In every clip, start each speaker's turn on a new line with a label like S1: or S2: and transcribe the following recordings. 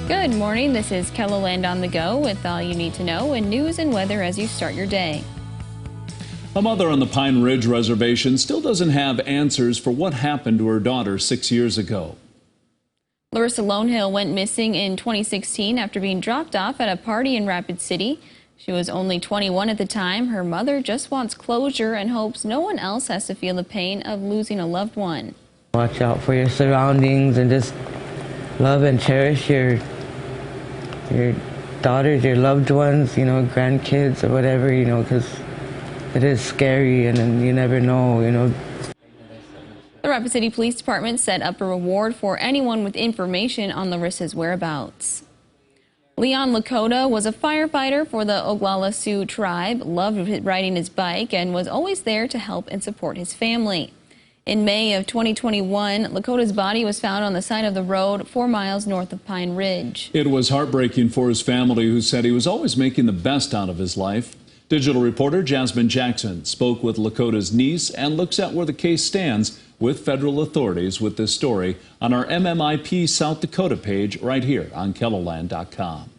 S1: Good morning. This is KELOLAND on the go with all you need to know in news and weather as you start your day.
S2: A mother on the Pine Ridge Reservation still doesn't have answers for what happened to her daughter 6 years ago.
S1: Larissa Lonehill went missing in 2016 after being dropped off at a party in Rapid City. She was only 21 at the time. Her mother just wants closure and hopes no one else has to feel the pain of losing a loved one.
S3: Watch out for your surroundings and just love and cherish your daughters, your loved ones, grandkids or whatever, because it is scary and you never know.
S1: The Rapid City Police Department set up a reward for anyone with information on Larissa's whereabouts. Leon Lakota was a firefighter for the Oglala Sioux tribe, loved riding his bike, and was always there to help and support his family. In May of 2021, Lakota's body was found on the side of the road 4 miles north of Pine Ridge.
S2: It was heartbreaking for his family, who said he was always making the best out of his life. Digital reporter Jasmine Jackson spoke with Lakota's niece and looks at where the case stands with federal authorities with this story on our MMIP South Dakota page right here on KELOLAND.com.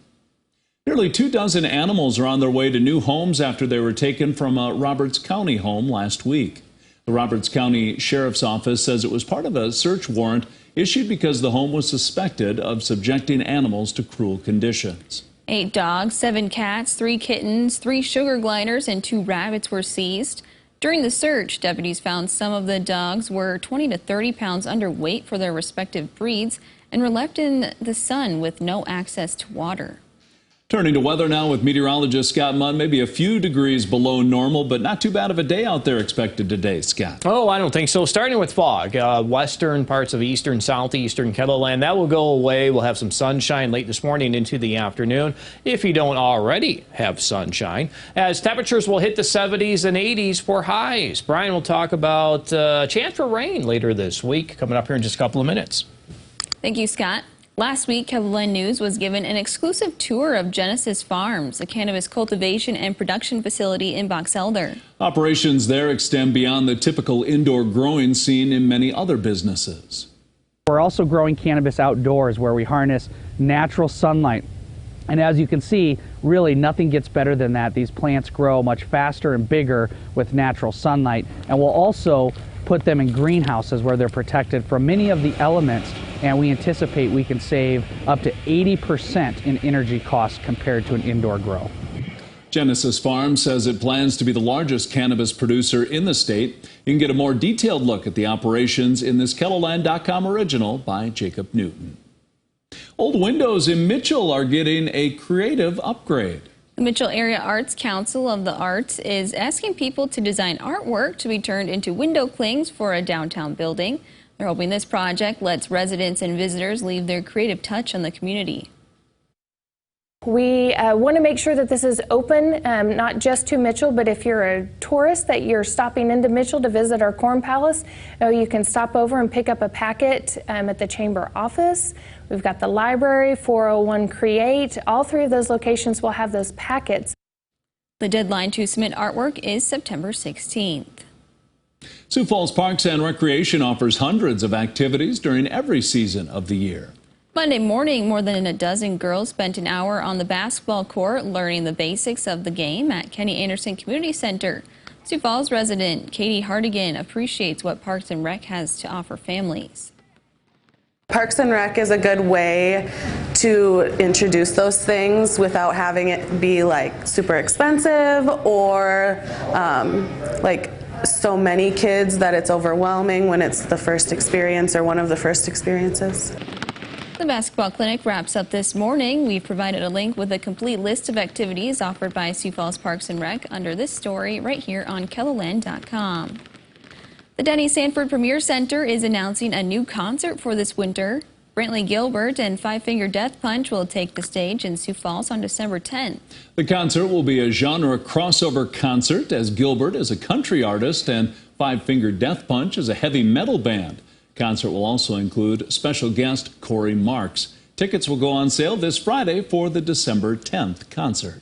S2: Nearly 24 animals are on their way to new homes after they were taken from a Roberts County home last week. The Roberts County Sheriff's Office says it was part of a search warrant issued because the home was suspected of subjecting animals to cruel conditions.
S1: 8 dogs, 7 cats, 3 kittens, 3 sugar gliders, and 2 rabbits were seized. During the search, deputies found some of the dogs were 20 to 30 pounds underweight for their respective breeds and were left in the sun with no access to water.
S2: Turning to weather now with meteorologist Scott Mudd. Maybe a few degrees below normal, but not too bad of a day out there expected today, Scott.
S4: Oh, I don't think so. Starting with fog, western parts of eastern, southeastern KELOLAND, that will go away. We'll have some sunshine late this morning into the afternoon, if you don't already have sunshine, as temperatures will hit the 70s and 80s for highs. Brian will talk about a chance for rain later this week, coming up here in just a couple of minutes.
S1: Thank you, Scott. Last week, KELOLAND News was given an exclusive tour of Genesis Farms, a cannabis cultivation and production facility in Box Elder. Operations
S2: there extend beyond the typical indoor growing seen in many other businesses.
S5: We're also growing cannabis outdoors, where we harness natural sunlight. And as you can see, really nothing gets better than that. These plants grow much faster and bigger with natural sunlight. And we'll also put them in greenhouses where they're protected from many of the elements, and we anticipate we can save up to 80% in energy costs compared to an indoor grow.
S2: Genesis Farms says it plans to be the largest cannabis producer in the state. You can get a more detailed look at the operations in this KELOLAND.com original by Jacob Newton. Old windows in Mitchell are getting a creative upgrade.
S1: The Mitchell Area Arts Council of the Arts is asking people to design artwork to be turned into window clings for a downtown building. They're hoping this project lets residents and visitors leave their creative touch on the community.
S6: We want to make sure that this is open, not just to Mitchell, but if you're a tourist that you're stopping into Mitchell to visit our Corn Palace, you can stop over and pick up a packet at the chamber office. We've got the library, 401 Create. All 3 of those locations will have those packets.
S1: The deadline to submit artwork is September 16th.
S2: Sioux Falls Parks and Recreation offers hundreds of activities during every season of the year.
S1: Monday morning, more than a dozen girls spent an hour on the basketball court learning the basics of the game at Kenny Anderson Community Center. Sioux Falls resident Katie Hardigan appreciates what Parks and Rec has to offer families.
S7: Parks and Rec is a good way to introduce those things without having it be like super expensive or like so many kids that it's overwhelming when it's the first experience or one of the first experiences.
S1: The basketball clinic wraps up this morning. We've provided a link with a complete list of activities offered by Sioux Falls Parks and Rec under this story right here on KELOLAND.com. The Denny Sanford Premier Center is announcing a new concert for this winter. Brantley Gilbert and Five Finger Death Punch will take the stage in Sioux Falls on December 10th.
S2: The concert will be a genre crossover concert, as Gilbert is a country artist and Five Finger Death Punch is a heavy metal band. Concert will also include special guest Corey Marks. Tickets will go on sale this Friday for the December 10th concert.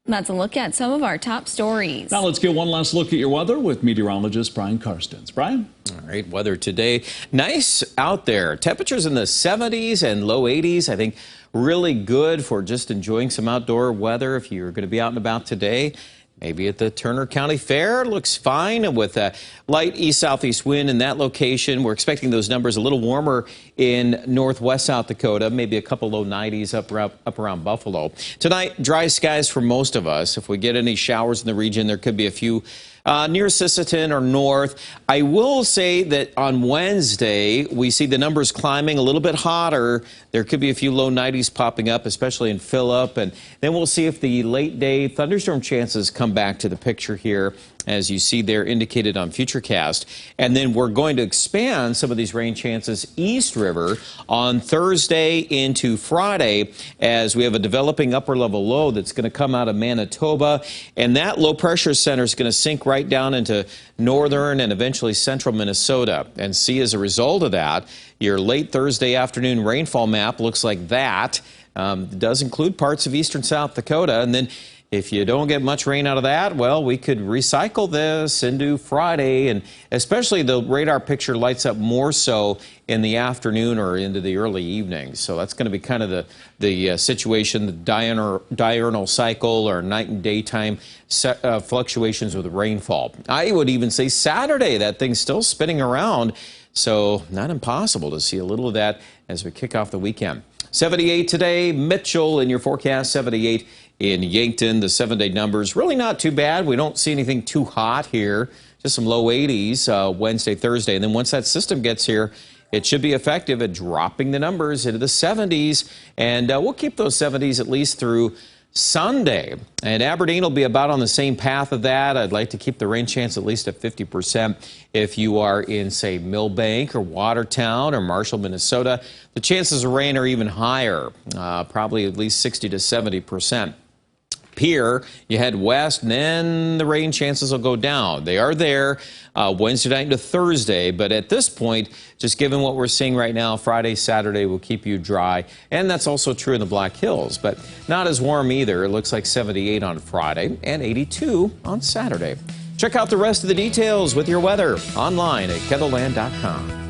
S1: That's a look at some of our top stories.
S2: Now let's get one last look at your weather with meteorologist Brian Karstens. Brian?
S8: All right, weather today. Nice out there. Temperatures in the 70s and low 80s. I think really good for just enjoying some outdoor weather if you're going to be out and about today. Maybe at the Turner County Fair. Looks fine with a light east-southeast wind in that location. We're expecting those numbers a little warmer in northwest South Dakota, maybe a couple low 90s up around Buffalo. Tonight, dry skies for most of us. If we get any showers in the region, there could be a few near Sisseton or north. I will say that on Wednesday, we see the numbers climbing a little bit hotter. There could be a few low 90s popping up, especially in Phillip. And then we'll see if the late day thunderstorm chances come back to the picture here, as you see there indicated on Futurecast. And then we're going to expand some of these rain chances east river on Thursday into Friday, as we have a developing upper level low that's going to come out of Manitoba. And that low pressure center is going to sink right down into northern and eventually central Minnesota. And see, as a result of that, your late Thursday afternoon rainfall map looks like that. It does include parts of eastern South Dakota. And then if you don't get much rain out of that, well, we could recycle this into Friday, and especially the radar picture lights up more so in the afternoon or into the early evening. So that's going to be kind of the situation, the diurnal cycle or night and daytime fluctuations with rainfall. I would even say Saturday, that thing's still spinning around, so not impossible to see a little of that as we kick off the weekend. 78 today, Mitchell in your forecast, 78 in Yankton. The 7-day numbers really not too bad. We don't see anything too hot here, just some low 80s Wednesday, Thursday. And then once that system gets here, it should be effective at dropping the numbers into the 70s. And we'll keep those 70s at least through Sunday. And Aberdeen will be about on the same path of that. I'd like to keep the rain chance at least at 50%. If you are in, say, Millbank or Watertown or Marshall, Minnesota, the chances of rain are even higher, probably at least 60 to 70%. Pierre, you head west, and then the rain chances will go down. They are there Wednesday night into Thursday, but at this point, just given what we're seeing right now, Friday, Saturday will keep you dry, and that's also true in the Black Hills, but not as warm either. It looks like 78 on Friday and 82 on Saturday. Check out the rest of the details with your weather online at KELOLAND.com.